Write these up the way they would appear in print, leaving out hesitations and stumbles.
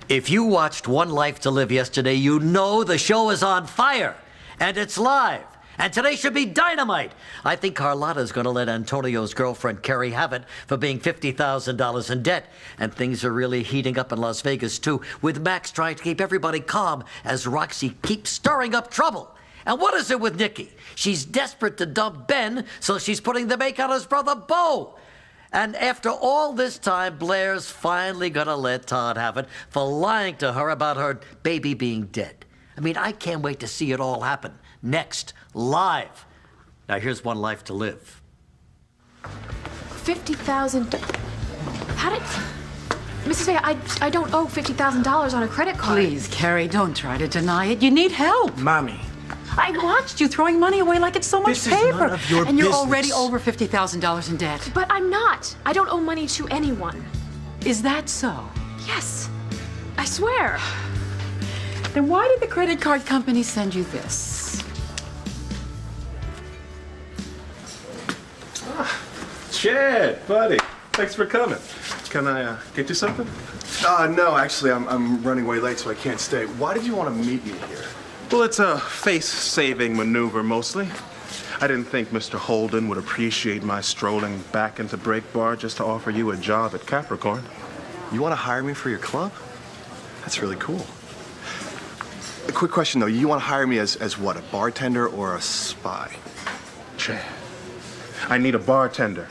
If you watched One Life to Live yesterday, you know the show is on fire. And it's live. And today should be dynamite. I think Carlotta's going to let Antonio's girlfriend Carrie have it for being $50,000 in debt. And things are really heating up in Las Vegas, too, with Max trying to keep everybody calm as Roxy keeps stirring up trouble. And what is it with Nikki? She's desperate to dump Ben, so she's putting the make on his brother Bo. And after all this time, Blair's finally gonna let Todd have it for lying to her about her baby being dead. I mean, I can't wait to see it all happen. Next, live. Now here's One Life to Live. 50,000. How did... Mrs. Vega, I don't owe $50,000 on a credit card. Please, Carrie, don't try to deny it. You need help. Mommy. I watched you throwing money away like it's so much This paper. is none of your and you're business. already over $50,000 in debt. But I'm not. I don't owe money to anyone. Is that so? Yes. I swear. Then why did the credit card company send you this? Chad, buddy, thanks for coming. Can I get you something? No, actually, I'm running way late, so I can't stay. Why did you want to meet me here? Well, it's a face-saving maneuver, mostly. I didn't think Mr. Holden would appreciate my strolling back into Break Bar just to offer you a job at Capricorn. You want to hire me for your club? That's really cool. A quick question, though. You want to hire me as what, a bartender or a spy? Chad, I need a bartender.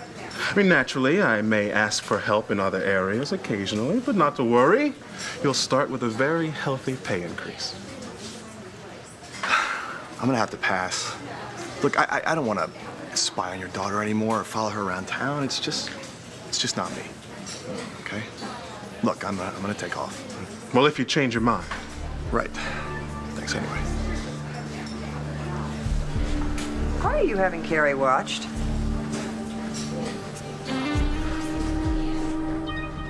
I mean, naturally, I may ask for help in other areas occasionally, but not to worry. You'll start with a very healthy pay increase. I'm going to have to pass. Look, I don't want to spy on your daughter anymore or follow her around town. It's just not me. Okay? Look, I'm going to take off. Well, if you change your mind. Right. Thanks anyway. Why are you having Carrie watched?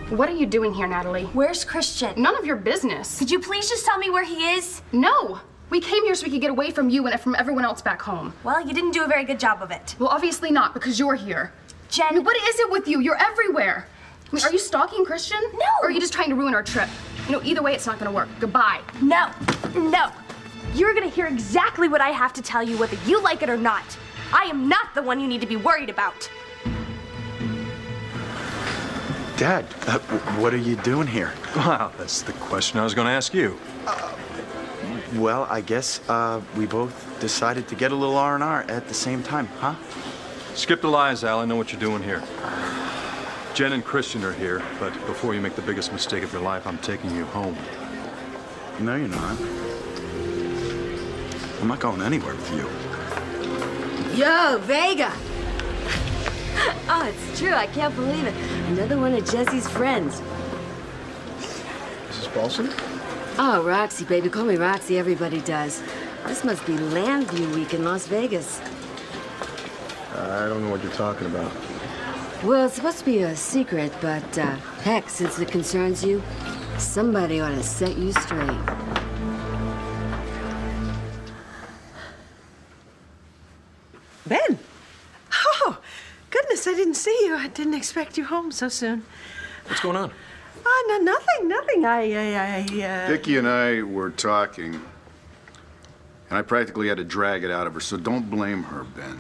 What are you doing here, Natalie? Where's Christian? None of your business. Could you please just tell me where he is? No. We came here so we could get away from you and from everyone else back home. Well, you didn't do a very good job of it. Well, obviously not, because you're here. Jen... I mean, what is it with you? You're everywhere. I mean, are you stalking Christian? No. Or are you just trying to ruin our trip? You know, either way, it's not gonna work. Goodbye. No. No. You're gonna hear exactly what I have to tell you, whether you like it or not. I am not the one you need to be worried about. Dad, what are you doing here? Wow, that's the question I was going to ask you. Well, I guess we both decided to get a little R&R at the same time, huh? Skip the lies, Al. I know what you're doing here. Jen and Christian are here, but before you make the biggest mistake of your life, I'm taking you home. No, you're not. I'm not going anywhere with you. Yo, Vega! Oh, it's true. I can't believe it. Another one of Jesse's friends. Mrs. Paulson? Oh, Roxy, baby. Call me Roxy. Everybody does. This must be Landview Week in Las Vegas. I don't know what you're talking about. Well, it's supposed to be a secret, but heck, since it concerns you, somebody ought to set you straight. Ben! Oh, goodness, I didn't see you. I didn't expect you home so soon. What's going on? No, nothing. Vicki and I were talking, and I practically had to drag it out of her, so don't blame her, Ben.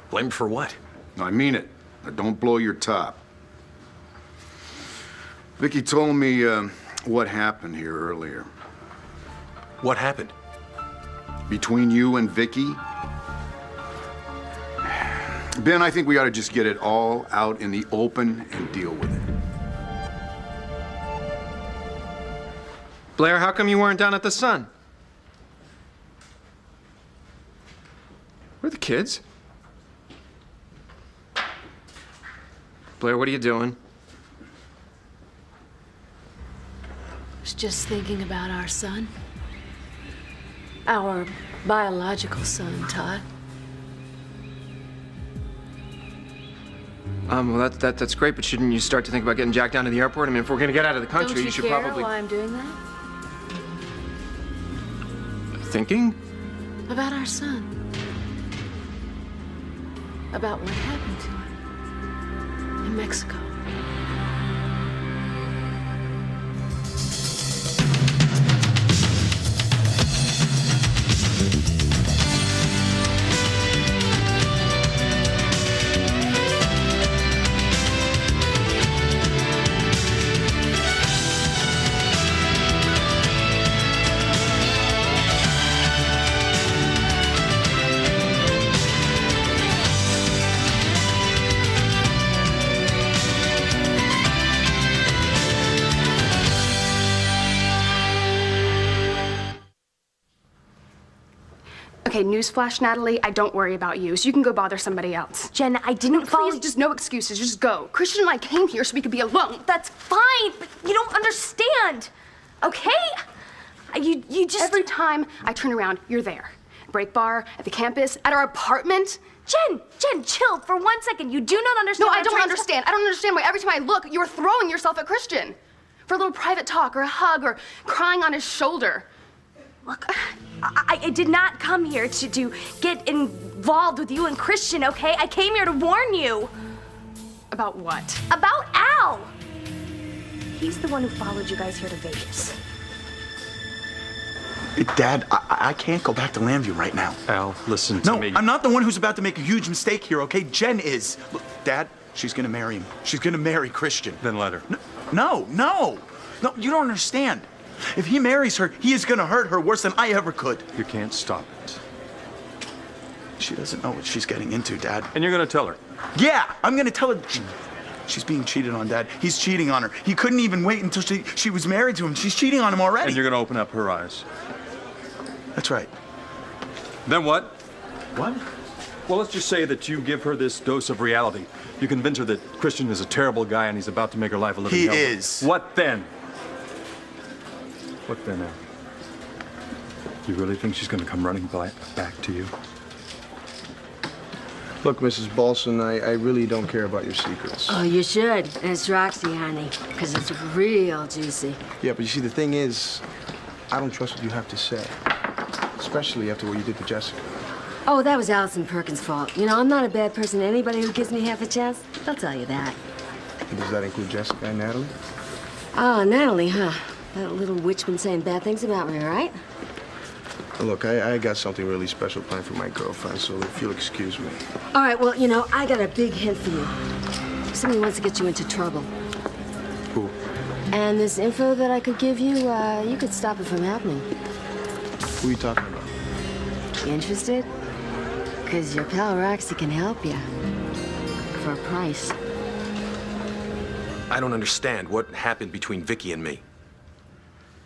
Blamed for what? No, I mean it. Now, don't blow your top. Vicki told me what happened here earlier. What happened? Between you and Vicki? Ben, I think we ought to just get it all out in the open and deal with it. Blair, how come you weren't down at the Sun? Where are the kids? Blair, what are you doing? I was just thinking about our son. Our biological son, Todd. Well, that's great, but shouldn't you start to think about getting Jack down to the airport? I mean, if we're gonna get out of the country, Don't you should care probably... why I'm doing that? Thinking? About our son. About what happened to him in Mexico. Okay, newsflash, Natalie, I don't worry about you, so you can go bother somebody else. Jen, I didn't follow— Please, just no excuses, just go. Christian and I came here so we could be alone. That's fine, but you don't understand, okay? You just— Every time I turn around, you're there. Break bar, at the campus, at our apartment. Jen, chill for 1 second. You do not understand. No, I don't understand. I don't understand why every time I look, you're throwing yourself at Christian. For a little private talk or a hug or crying on his shoulder. Look, I did not come here to get involved with you and Christian, okay? I came here to warn you. About what? About Al. He's the one who followed you guys here to Vegas. Dad, I can't go back to Lambview right now. Al, listen to me. No, I'm not the one who's about to make a huge mistake here, okay? Jen is. Look, Dad, she's gonna marry him. She's gonna marry Christian. Then let her. No, you don't understand. If he marries her, he is gonna hurt her worse than I ever could. You can't stop it. She doesn't know what she's getting into, Dad. And you're gonna tell her? Yeah, I'm gonna tell her. She's being cheated on, Dad. He's cheating on her. He couldn't even wait until she was married to him. She's cheating on him already. And you're gonna open up her eyes. That's right. Then what? What? Well, let's just say that you give her this dose of reality. You convince her that Christian is a terrible guy and he's about to make her life a living hell. He is. What then? What then, Al? You really think she's gonna come running back to you? Look, Mrs. Balson, I really don't care about your secrets. Oh, you should. And it's Roxy, honey, because it's real juicy. Yeah, but you see, the thing is, I don't trust what you have to say. Especially after what you did to Jessica. Oh, that was Allison Perkins' fault. You know, I'm not a bad person. Anybody who gives me half a chance, they'll tell you that. And does that include Jessica and Natalie? Oh, Natalie, huh? That little witch been saying bad things about me, right? Look, I got something really special planned for my girlfriend, so if you'll excuse me. All right, well, you know, I got a big hint for you. Somebody wants to get you into trouble. Who? And this info that I could give you, you could stop it from happening. Who are you talking about? Interested? Because your pal Roxy can help you. For a price. I don't understand what happened between Vicky and me.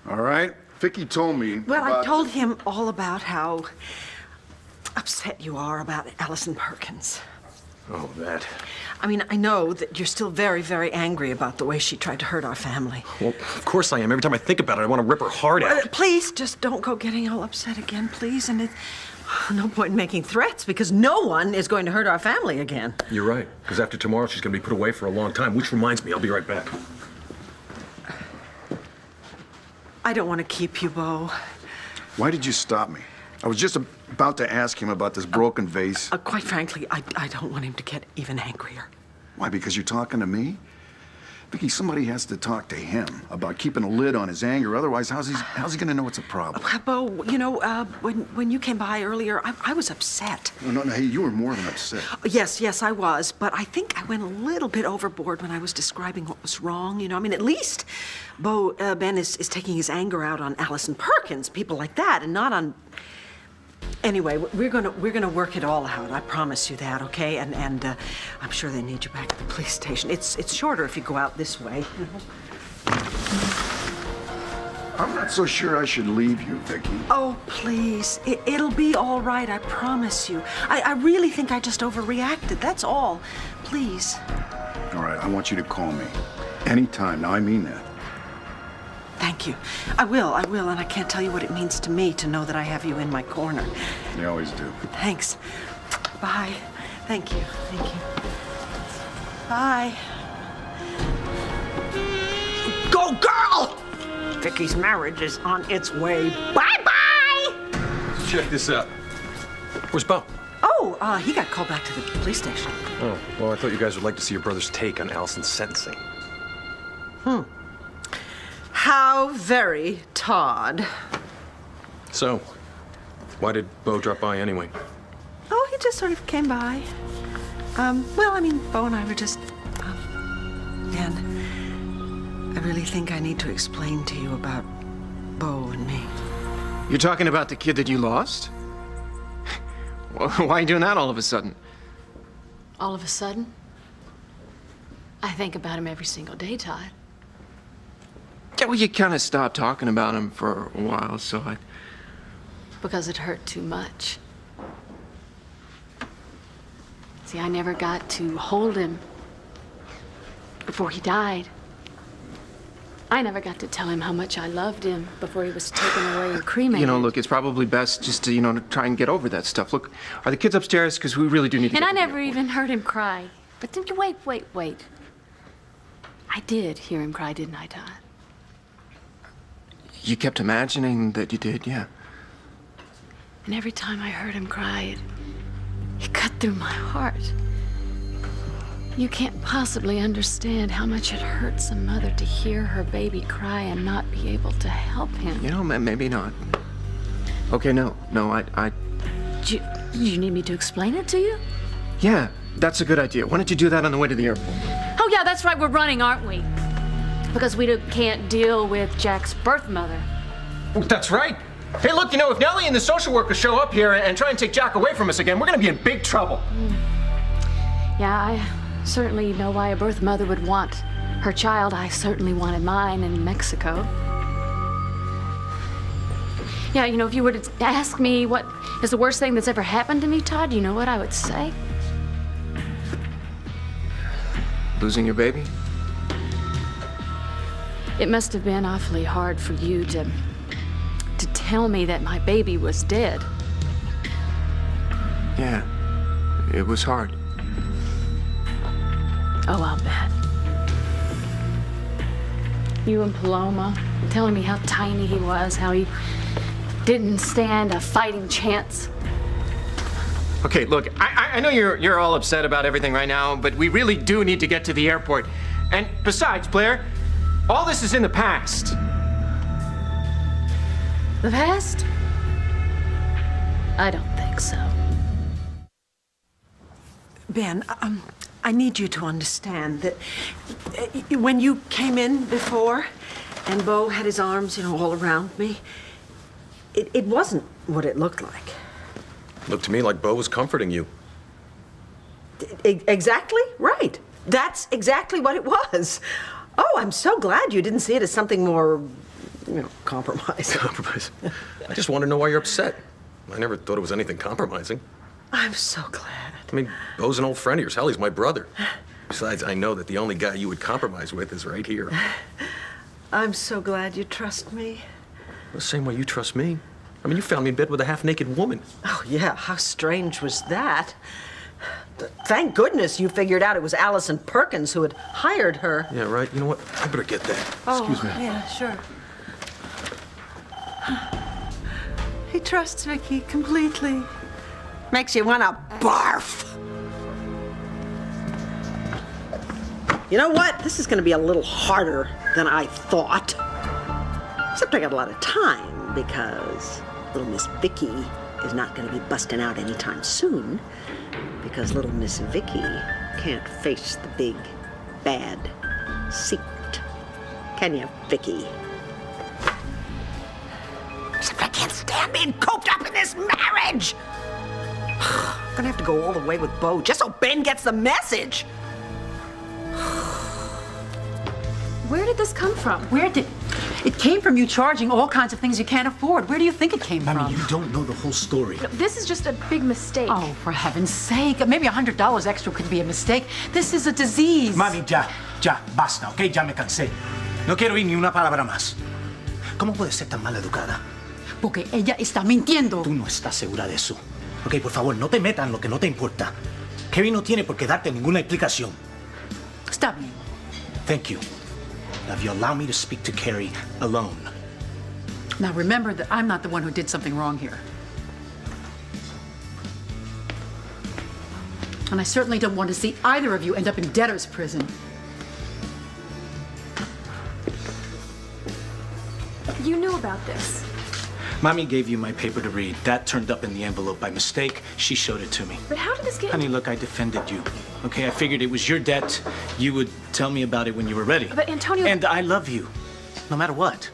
All right. Vicky told me Well, about... I told him all about how upset you are about Allison Perkins. Oh, that. I mean, I know that you're still very, very angry about the way she tried to hurt our family. Well, of course I am. Every time I think about it, I want to rip her heart out. Please, just don't go getting all upset again, please. And it's no point in making threats because no one is going to hurt our family again. You're right, because after tomorrow, she's going to be put away for a long time, which reminds me, I'll be right back. I don't want to keep you, Bo. Why did you stop me? I was just about to ask him about this broken vase. Quite frankly, I don't want him to get even angrier. Why, because you're talking to me? Vicky, somebody has to talk to him about keeping a lid on his anger. Otherwise, how's he going to know it's a problem? Bo, you know, when you came by earlier, I was upset. No, hey, you were more than upset. Yes, I was. But I think I went a little bit overboard when I was describing what was wrong. You know, I mean, at least Ben is taking his anger out on Allison Perkins, people like that, and not on... Anyway, we're gonna work it all out. I promise you that, okay? And I'm sure they need you back at the police station. It's shorter if you go out this way. I'm not so sure I should leave you, Vicky. Oh, please. It'll be all right, I promise you. I really think I just overreacted, that's all. Please. All right, I want you to call me. Anytime. Now, I mean that. Thank you. I will, and I can't tell you what it means to me to know that I have you in my corner. You always do. Thanks. Bye. Thank you. Bye. Go, girl! Vicky's marriage is on its way. Bye-bye! Let's check this out. Where's Bo? Oh, he got called back to the police station. Oh, well, I thought you guys would like to see your brother's take on Allison's sentencing. How very Todd. So, why did Bo drop by anyway? Oh, he just sort of came by. Well, I mean, Bo and I were just, and I really think I need to explain to you about Bo and me. You're talking about the kid that you lost? Why are you doing that all of a sudden? All of a sudden? I think about him every single day, Todd. Yeah, well, you kind of stopped talking about him for a while, so I... Because it hurt too much. See, I never got to hold him before he died. I never got to tell him how much I loved him before he was taken away and cremated. You know, look, it's probably best just to, to try and get over that stuff. Look, are the kids upstairs? Because we really do need to And get I to the never even heard him cry. But then, wait. I did hear him cry, didn't I, Todd? You kept imagining that you did, yeah. And every time I heard him cry, it cut through my heart. You can't possibly understand how much it hurts a mother to hear her baby cry and not be able to help him. You know, maybe not. Okay, no, I... Do you need me to explain it to you? Yeah, that's a good idea. Why don't you do that on the way to the airport? Oh, yeah, that's right, we're running, aren't we? Because we can't deal with Jack's birth mother. That's right. Hey, look, if Nellie and the social workers show up here and try and take Jack away from us again, we're gonna be in big trouble. Yeah, I certainly know why a birth mother would want her child. I certainly wanted mine in Mexico. Yeah, if you were to ask me what is the worst thing that's ever happened to me, Todd, you know what I would say? Losing your baby? It must have been awfully hard for you to tell me that my baby was dead. Yeah, it was hard. Oh, I'll bet. You and Paloma telling me how tiny he was, how he didn't stand a fighting chance. Okay, look, I know you're all upset about everything right now, but we really do need to get to the airport. And besides, Blair, all this is in the past. The past? I don't think so. Ben, I need you to understand that when you came in before and Beau had his arms, all around me, it wasn't what it looked like. Looked to me like Beau was comforting you. Exactly right. That's exactly what it was. Oh, I'm so glad you didn't see it as something more, compromising. Compromise? I just want to know why you're upset. I never thought it was anything compromising. I'm so glad. I mean, Beau's an old friend of yours. Hell, he's my brother. Besides, I know that the only guy you would compromise with is right here. I'm so glad you trust me. The same way you trust me. I mean, you found me in bed with a half-naked woman. Oh, yeah. How strange was that? Thank goodness you figured out it was Allison Perkins who had hired her. Yeah, right. You know what? I better get that. Excuse me. Yeah, sure. He trusts Vicky completely. Makes you want to barf. You know what? This is going to be a little harder than I thought. Except I got a lot of time because little Miss Vicky is not going to be busting out anytime soon because little Miss Vicky can't face the big, bad secret. Can you, Vicky? Except I can't stand being coped up in this marriage. I'm gonna have to go all the way with Beau just so Ben gets the message. Where did this come from? It came from you charging all kinds of things you can't afford. Where do you think it came from? Mommy, you don't know the whole story. No, this is just a big mistake. Oh, for heaven's sake. Maybe $100 extra could be a mistake. This is a disease. Mami, ya, basta, ¿ok? Ya me cansé. No quiero oír ni una palabra más. ¿Cómo puedes ser tan mal educada? Porque ella está mintiendo. Tú no estás segura de eso. Ok, por favor, no te metas en lo que no te importa. Kevin no tiene por qué darte ninguna explicación. Está bien. Thank you. Now, if you allow me to speak to Carrie alone. Now remember that I'm not the one who did something wrong here. And I certainly don't want to see either of you end up in debtor's prison. You knew about this. Mommy gave you my paper to read. That turned up in the envelope by mistake. She showed it to me. But how did this get... Honey, look, I defended you. Okay, I figured it was your debt. You would tell me about it when you were ready. But Antonio... And I love you, no matter what.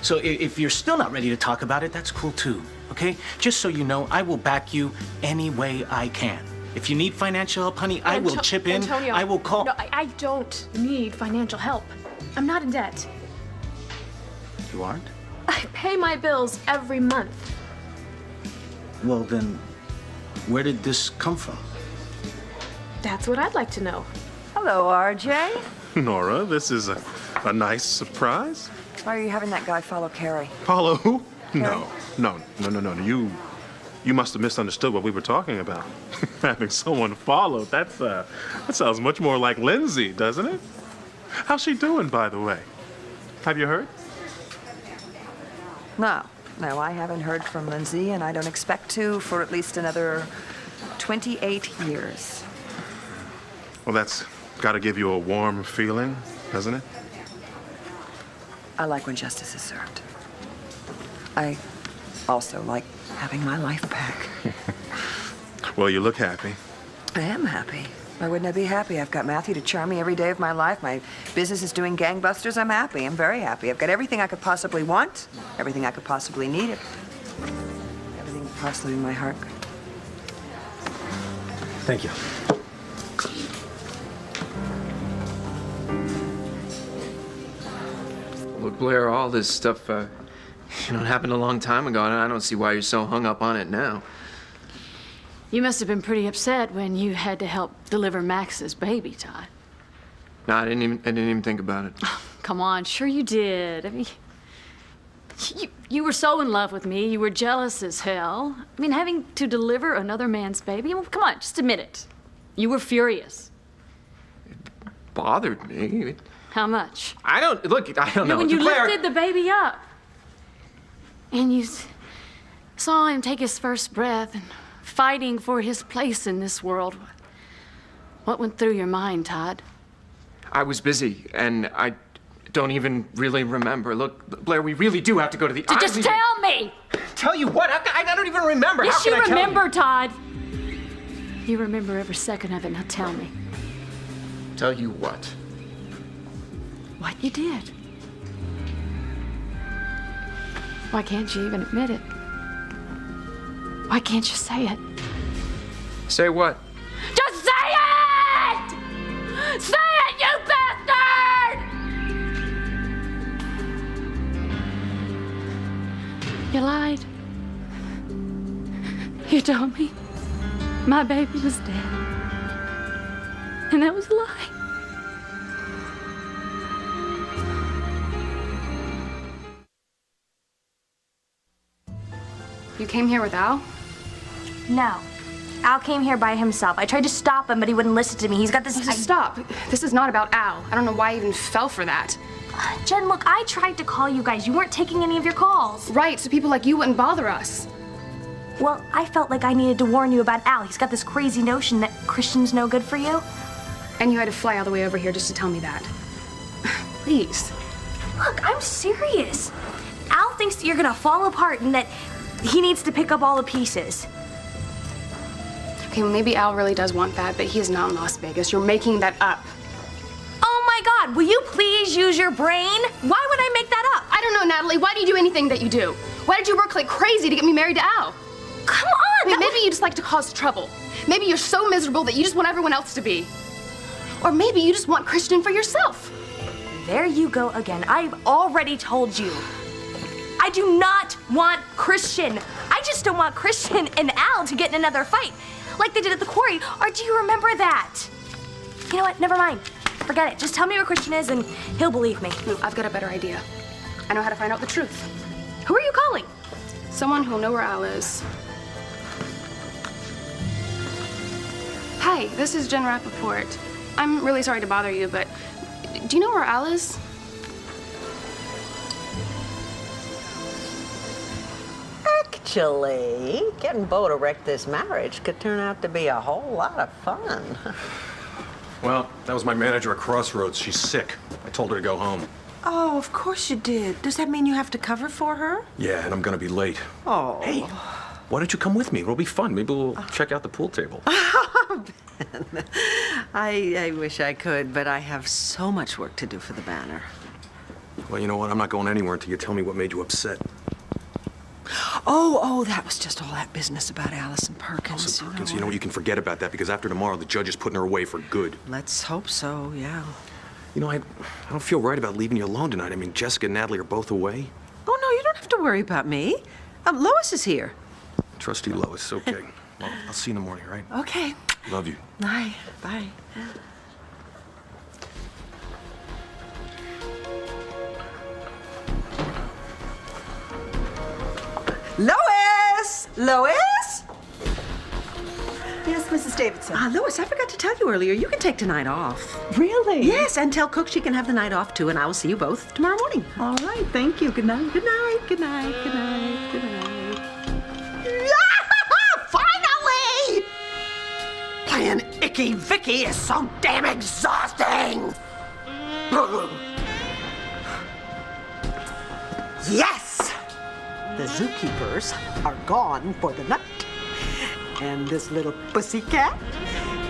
So if you're still not ready to talk about it, that's cool too, okay? Just so you know, I will back you any way I can. If you need financial help, honey, I will chip in. Antonio, I will call... No, I don't need financial help. I'm not in debt. You aren't? I pay my bills every month. Well, then, where did this come from? That's what I'd like to know. Hello, RJ. Nora, this is a nice surprise. Why are you having that guy follow Carrie? Follow who? No. You must have misunderstood what we were talking about. Having someone followed, that sounds much more like Lindsay, doesn't it? How's she doing, by the way? Have you heard? No, I haven't heard from Lindsay, and I don't expect to for at least another 28 years. Well, that's got to give you a warm feeling, doesn't it? I like when justice is served. I also like having my life back. Well, you look happy. I am happy. Why wouldn't I be happy? I've got Matthew to charm me every day of my life. My business is doing gangbusters. I'm happy. I'm very happy. I've got everything I could possibly want, everything I could possibly need, everything possibly in my heart. Thank you. Look, Blair, all this stuff, happened a long time ago, and I don't see why you're so hung up on it now. You must have been pretty upset when you had to help deliver Max's baby, Todd. No, I didn't even think about it. Oh, come on, sure you did. I mean, you were so in love with me. You were jealous as hell. I mean, having to deliver another man's baby. Well, come on, just admit it. You were furious. It bothered me. How much? I don't know. When you Blair, lifted the baby up, and you saw him take his first breath and fighting for his place in this world. What went through your mind, Todd? I was busy, and I don't even really remember. Look, Blair, we really do have to go to the... Just tell me! Tell you what? I don't even remember. Yes, How can you I tell remember, Todd. You remember every second of it. Now tell me. Tell you what? What you did. Why can't you even admit it? Why can't you say it? Say what? Just say it! Say it, you bastard! You lied. You told me my baby was dead. And that was a lie. You came here with Al? No. Al came here by himself. I tried to stop him, but he wouldn't listen to me. He's got this... Stop. This is not about Al. I don't know why I even fell for that. Jen, look, I tried to call you guys. You weren't taking any of your calls. Right, so people like you wouldn't bother us. Well, I felt like I needed to warn you about Al. He's got this crazy notion that Christian's no good for you. And you had to fly all the way over here just to tell me that. Please. Look, I'm serious. Al thinks that you're gonna fall apart and that he needs to pick up all the pieces. Okay, well, maybe Al really does want that, but he is not in Las Vegas. You're making that up. Oh my God, will you please use your brain? Why would I make that up? I don't know, Natalie. Why do you do anything that you do? Why did you work like crazy to get me married to Al? Come on! I mean, maybe you just like to cause trouble. Maybe you're so miserable that you just want everyone else to be. Or maybe you just want Christian for yourself. There you go again. I've already told you. I do not want Christian. I just don't want Christian and Al to get in another fight like they did at the quarry. Or do you remember that? You know what? Never mind. Forget it. Just tell me where Christian is and he'll believe me. No, I've got a better idea. I know how to find out the truth. Who are you calling? Someone who'll know where Al is. Hi, this is Jen Rappaport. I'm really sorry to bother you, but do you know where Al is? Actually, getting Bo to wreck this marriage could turn out to be a whole lot of fun. Well, that was my manager at Crossroads. She's sick. I told her to go home. Oh, of course you did. Does that mean you have to cover for her? Yeah, and I'm gonna be late. Oh. Hey, why don't you come with me? It'll be fun. Maybe we'll check out the pool table. Ben, I wish I could, but I have so much work to do for the banner. Well, you know what? I'm not going anywhere until you tell me what made you upset. Oh, that was just all that business about Allison Perkins. You know what? You can forget about that because after tomorrow, the judge is putting her away for good. Let's hope so, yeah. You know, I don't feel right about leaving you alone tonight. I mean, Jessica and Natalie are both away. Oh, no, you don't have to worry about me. Lois is here. Trusty Lois, okay. Well, I'll see you in the morning, all right? Okay. Love you. Bye. Bye. Lois! Lois? Yes, Mrs. Davidson. Lois, I forgot to tell you earlier, you can take tonight off. Really? Yes, and tell Cook she can have the night off too, and I will see you both tomorrow morning. All right, thank you. Good night. Good night. Good night. Good night. Good night. Finally! Playing Icky Vicky is so damn exhausting! Yes! The zookeepers are gone for the night. And this little pussycat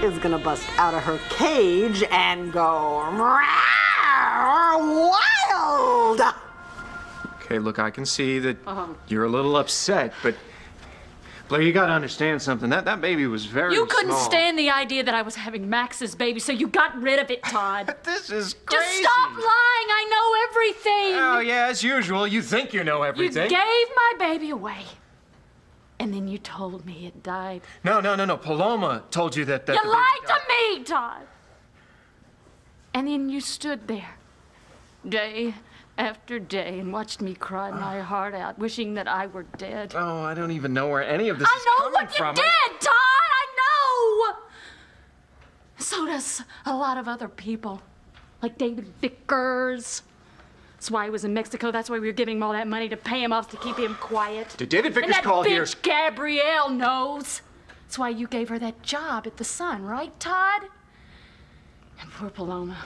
is gonna bust out of her cage and go wild! Okay, look, I can see that you're a little upset, but Blair, you gotta understand something. That baby was very You couldn't small. stand the idea that I was having Max's baby, so you got rid of it, Todd. This is Just crazy. stop lying. I know everything. Oh, yeah, as usual. You think you know You everything. gave my baby away. And then you told me it died. No. Paloma told you that. You lied to me, Todd. And then you stood there, day after day, and watched me cry my heart out, wishing that I were dead. Oh, I don't even know where any of this is I know coming what you from. did, Todd. I know. So does a lot of other people, like David Vickers. That's why he was in Mexico. That's why we were giving him all that money to pay him off to keep him quiet. Did David Vickers and call that here? bitch Gabrielle knows. That's why you gave her that job at the Sun, right, Todd? And poor Paloma.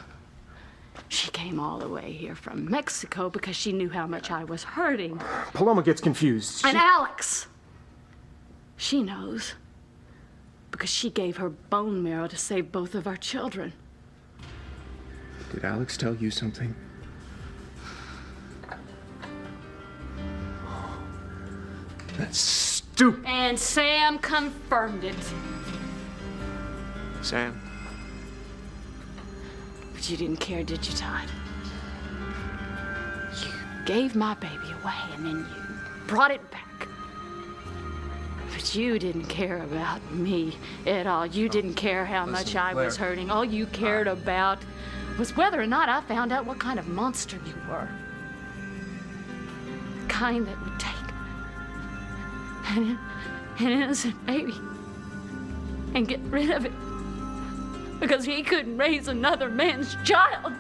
She came all the way here from Mexico because she knew how much I was hurting. Paloma gets confused. And Alex. She knows. Because she gave her bone marrow to save both of our children. Did Alex tell you something? That's stupid. And Sam confirmed it. Sam. But you didn't care, did you, Todd? You gave my baby away and then you brought it back. But you didn't care about me at all. You didn't care how much I was Claire. hurting. All you cared about was whether or not I found out what kind of monster you were. The kind that would take an innocent baby and get rid of it because he couldn't raise another man's child.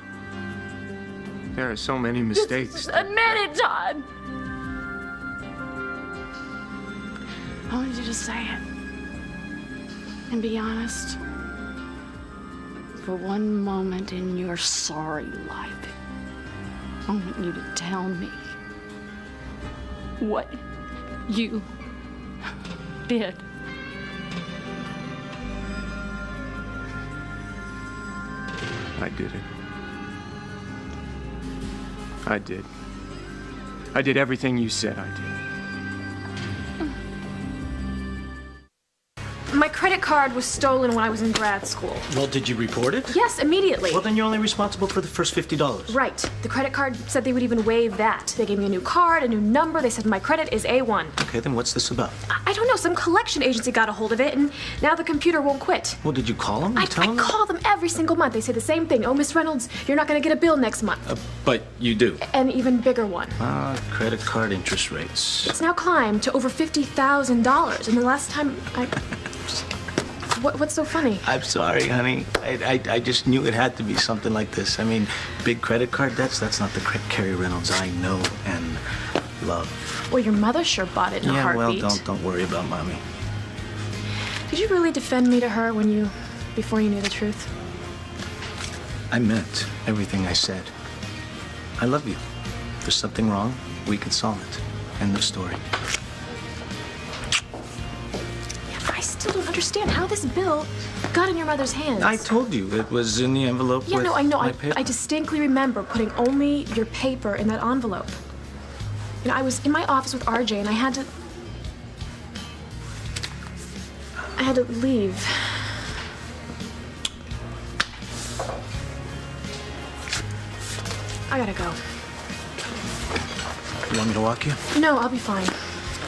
There are so many mistakes. Admit it, Todd. I wanted you to say it and be honest. For one moment in your sorry life, I want you to tell me what you did. I did it. I did. I did everything you said I did. My credit card was stolen when I was in grad school. Well, did you report it? Yes, immediately. Well, then you're only responsible for the first $50. Right. The credit card said they would even waive that. They gave me a new card, a new number. They said my credit is A1. Okay, then what's this about? I don't know. Some collection agency got a hold of it, and now the computer won't quit. Well, did you call them? I call them every single month. They say the same thing. Oh, Miss Reynolds, you're not going to get a bill next month. But you do. An even bigger one. Credit card interest rates. It's now climbed to over $50,000. And the last time I... What's so funny? I'm sorry, honey. I just knew it had to be something like this. I mean, big credit card debts, that's not the Carrie Reynolds I know and love. Well, your mother sure bought it in a heartbeat. Well, don't worry about Mommy. Did you really defend me to her before you knew the truth? I meant everything I said. I love you. If there's something wrong, we can solve it. End of story. I still don't understand how this bill got in your mother's hands. I told you it was in the envelope Yeah, with no, I know. my paper. I distinctly remember putting only your paper in that envelope. You know, I was in my office with RJ and I had to leave. I gotta go. You want me to walk you? No, I'll be fine.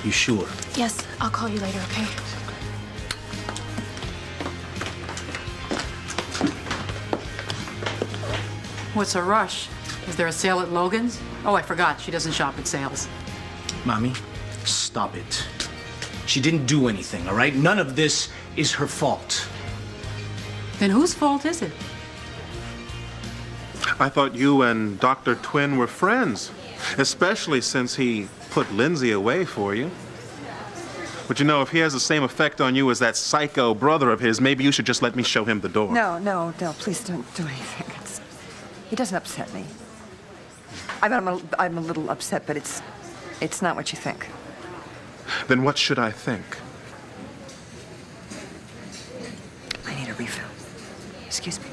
You sure? Yes, I'll call you later, okay? What's a rush? Is there a sale at Logan's? Oh, I forgot. She doesn't shop at sales. Mommy, stop it. She didn't do anything, all right? None of this is her fault. Then whose fault is it? I thought you and Dr. Twin were friends, especially since he put Lindsay away for you. But you know, if he has the same effect on you as that psycho brother of his, maybe you should just let me show him the door. No, please don't do anything. He doesn't upset me. I'm a little upset, but it's not what you think. Then what should I think? I need a refill. Excuse me.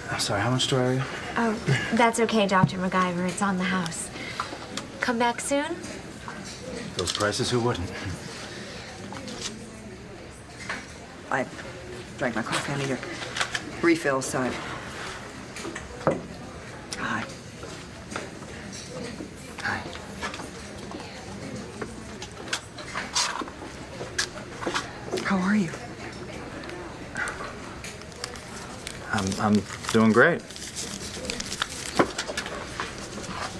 I'm sorry, how much do I owe you? Oh, that's okay, Dr. MacGyver. It's on the house. Come back soon? Those prices, who wouldn't? I drank my coffee. I need a refill, so Hi. Hi. How are you? I'm doing great.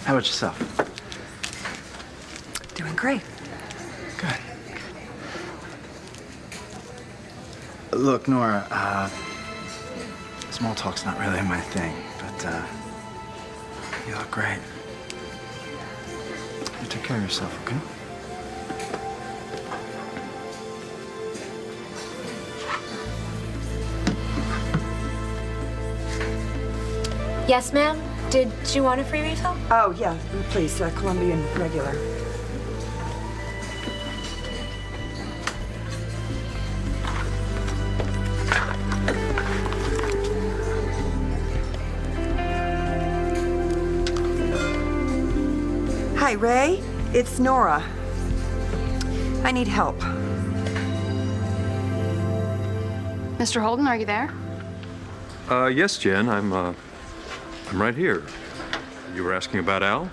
How about yourself? Doing great. Good. Look, Nora, small talk's not really my thing, but you look great. You take care of yourself, okay? Yes, ma'am? Did you want a free refill? Oh, yeah, please, Colombian regular. Hi, Ray. It's Nora. I need help. Mr. Holden, are you there? Yes, Jen, I'm right here. You were asking about Al?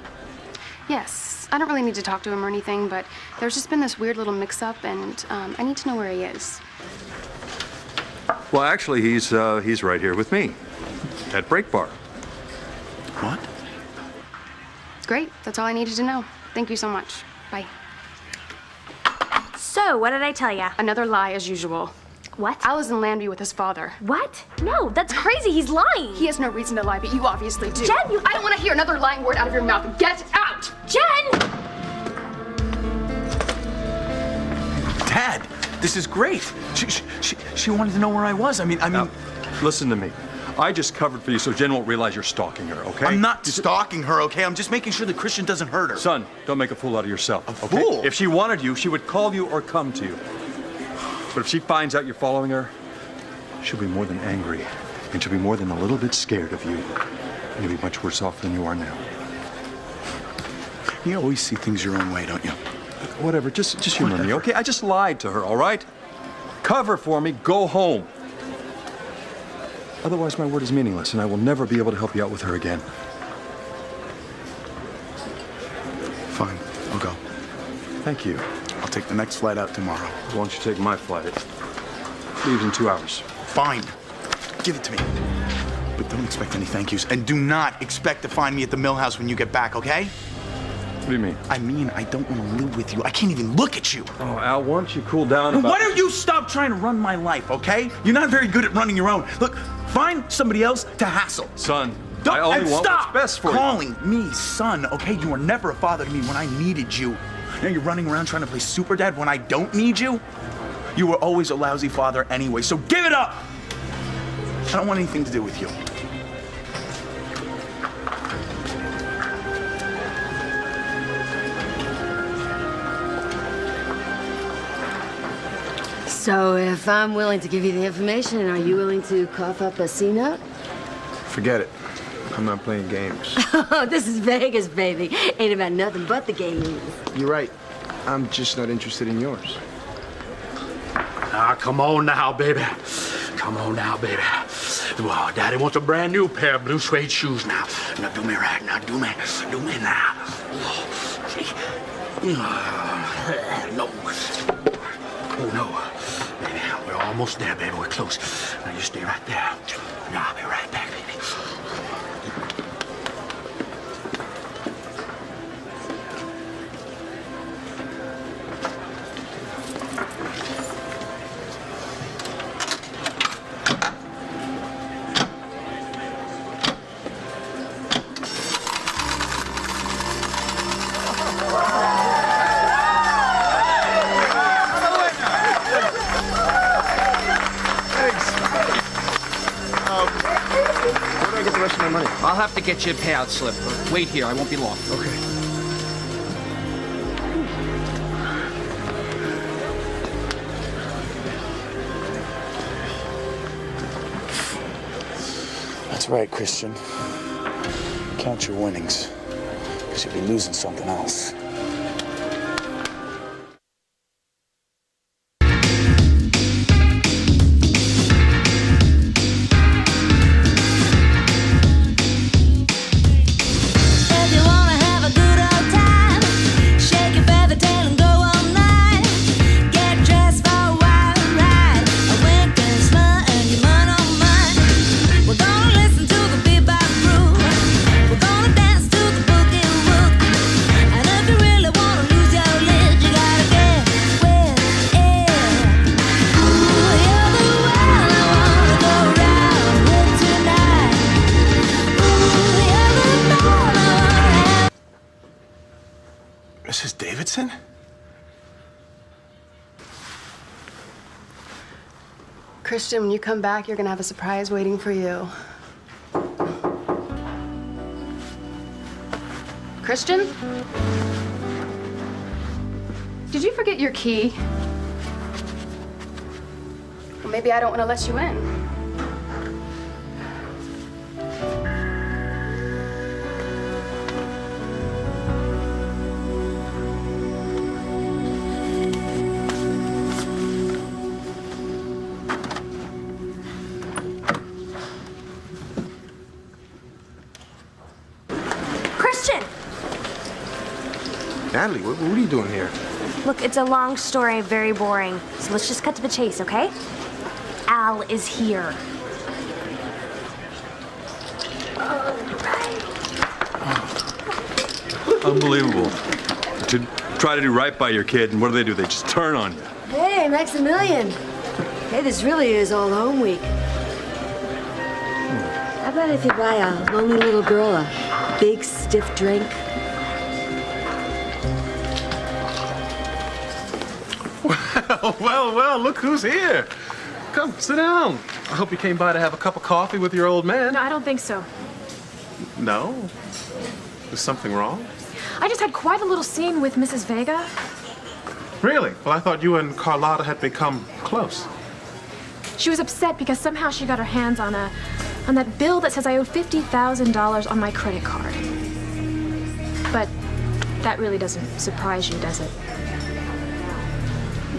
Yes. I don't really need to talk to him or anything, but there's just been this weird little mix-up, and I need to know where he is. Well, actually, he's right here with me at Break Bar. What? Great. That's all I needed to know. Thank you so much. Bye. So, what did I tell ya? Another lie, as usual. What? Al is in Landview with his father. What? No, that's crazy. He's lying. He has no reason to lie, but you obviously do. Jen, you... I don't want to hear another lying word out of your mouth. Get out! Jen! Dad, this is great. She wanted to know where I was. I mean. Now, listen to me. I just covered for you so Jen won't realize you're stalking her, okay? I'm not stalking her, okay? I'm just making sure that Christian doesn't hurt her. Son, don't make a fool out of yourself. A fool? If she wanted you, she would call you or come to you. But if she finds out you're following her, she'll be more than angry. And she'll be more than a little bit scared of you. And you'll be much worse off than you are now. You always see things your own way, don't you? Whatever, just humor me, okay? I just lied to her, all right? Cover for me, go home. Otherwise, my word is meaningless, and I will never be able to help you out with her again. Fine, I'll go. Thank you. I'll take the next flight out tomorrow. Why don't you take my flight? It leaves in 2 hours. Fine. Give it to me. But don't expect any thank yous. And do not expect to find me at the mill house when you get back, okay? What do you mean? I mean, I don't want to live with you. I can't even look at you. Oh, Al, why don't you cool down about... Why don't you stop trying to run my life, okay? You're not very good at running your own. Look, find somebody else to hassle. Son, I only want what's best for you. Stop calling me son, okay? You were never a father to me when I needed you. Now you're running around trying to play super dad when I don't need you? You were always a lousy father anyway, so give it up! I don't want anything to do with you. So if I'm willing to give you the information, are you willing to cough up a C-note? Forget it. I'm not playing games. Oh, this is Vegas, baby. Ain't about nothing but the games. You're right. I'm just not interested in yours. Ah, come on now, baby. Come on now, baby. Well, Daddy wants a brand new pair of blue suede shoes now. Now do me right. Now do me now. No. Oh no. Baby, we're almost there, baby. We're close. Now you stay right there. Yeah, I'll be right back, baby. I'll have to get you a payout slip. Wait here, I won't be long. Okay. That's right, Christian. Count your winnings, because you'll be losing something else. Mrs. Davidson? Christian, when you come back, you're gonna have a surprise waiting for you. Christian? Did you forget your key? Well, maybe I don't want to let you in. Natalie, what are you doing here? Look, it's a long story, very boring. So let's just cut to the chase, okay? Al is here. Unbelievable. To try to do right by your kid, and what do? They just turn on you. Hey, Maximilian. Hey, this really is all home week. How about if you buy a lonely little girl a big, stiff drink? Well, look who's here. Come, sit down. I hope you came by to have a cup of coffee with your old man. No, I don't think so. No? Is something wrong? I just had quite a little scene with Mrs. Vega. Really? Well, I thought you and Carlotta had become close. She was upset because somehow she got her hands on that bill that says I owe $50,000 on my credit card. But that really doesn't surprise you, does it?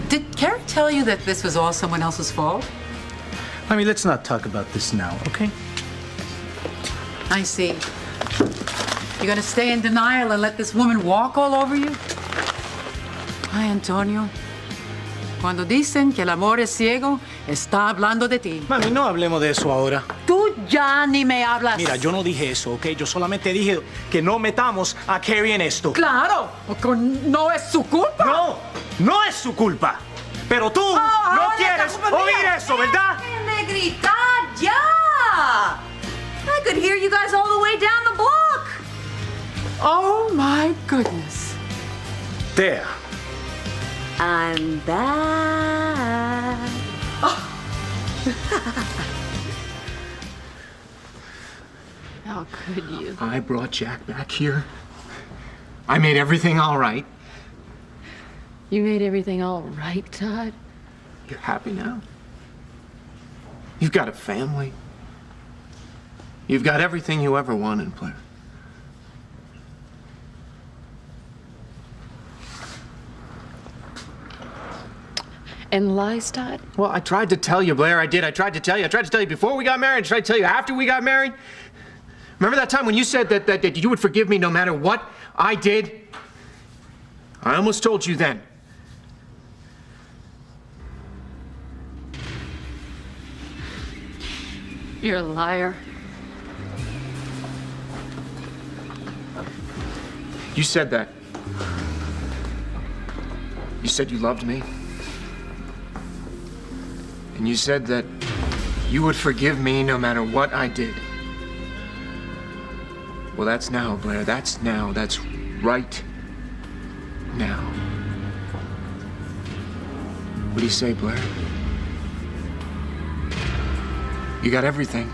Did Carrie tell you that this was all someone else's fault? I mean, let's not talk about this now, okay? I see. You're gonna stay in denial and let this woman walk all over you? Ay, Antonio. Cuando dicen que el amor es ciego, está hablando de ti. Mami, no hablemos de eso ahora. Tú ya ni me hablas. Mira, yo no dije eso, ¿ok? Yo solamente dije que no metamos a Carrie en esto. ¡Claro! No es su culpa. No es su culpa. Pero tú no quieres oír eso, ¿verdad? ¡Déjenme gritar ya! I could hear you guys all the way down the block. Oh, my goodness. There. I'm back. How could you? I brought Jack back here. I made everything all right. You made everything all right, Todd? You're happy now? You've got a family. You've got everything you ever wanted, Blair. And lies, Todd? Well, I tried to tell you, Blair. I did. I tried to tell you. I tried to tell you before we got married. I tried to tell you after we got married. Remember that time when you said that you would forgive me no matter what I did? I almost told you then. You're a liar. You said that. You said you loved me. And you said that you would forgive me no matter what I did. Well, that's now, Blair. That's now. That's right now. What do you say, Blair? You got everything.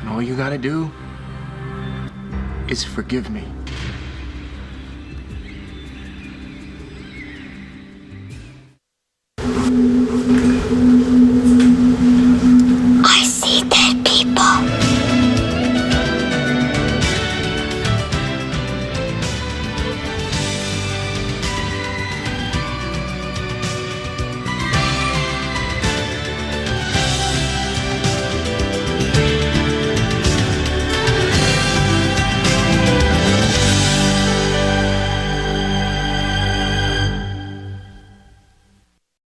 And all you gotta do is forgive me.